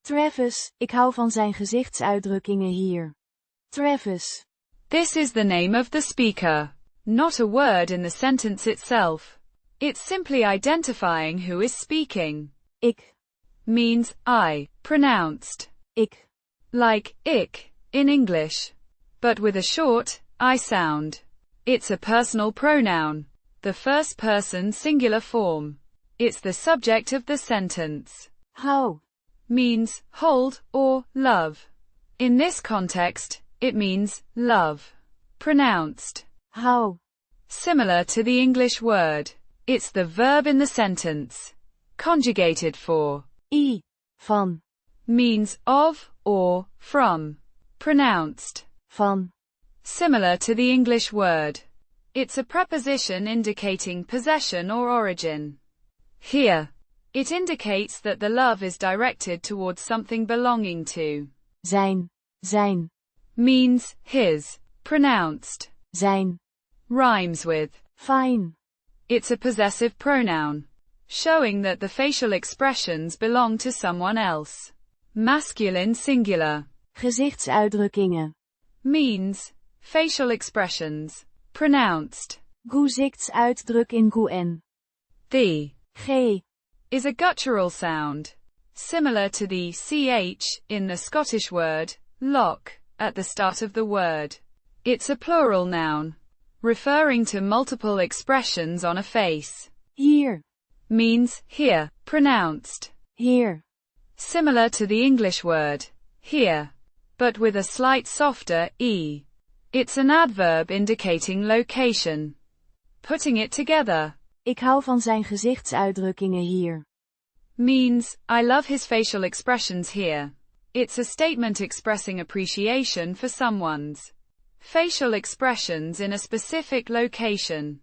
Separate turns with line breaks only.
Travis, ik hou van zijn gezichtsuitdrukkingen hier. Travis.
This is the name of the speaker, not a word in the sentence itself. It's simply identifying who is speaking.
Ik.
Means I, pronounced
Ik.
like ik in English, but with a short I sound. It's a personal pronoun, the first person singular form. It's the subject of the sentence.
Hou.
Means hold or love. In this context, it means love. Pronounced
Hou.
similar to the English word. It's the verb in the sentence. Conjugated for
I. Van.
means of or from. Pronounced
Van.
similar to the English word. It's a preposition indicating possession or origin. Here, it indicates that the love is directed towards something belonging to.
Zijn.
Means his. Pronounced
Zijn.
rhymes with
Fijn.
It's a possessive pronoun, showing that the facial expressions belong to someone else. Masculine singular.
Gezichtsuitdrukkingen.
Means facial expressions. Pronounced
Gezichtsuitdrukkingen.
the
G.
is a guttural sound, similar to the ch in the Scottish word lock at the start of the word. It's a plural noun, referring to multiple expressions on a face.
Hier.
Means here, pronounced
Hier.
similar to the English word here, but with a slight softer e. It's an adverb indicating location. Putting it together.
Ik hou van zijn gezichtsuitdrukkingen hier.
Means, I love his facial expressions here. It's a statement expressing appreciation for someone's facial expressions in a specific location.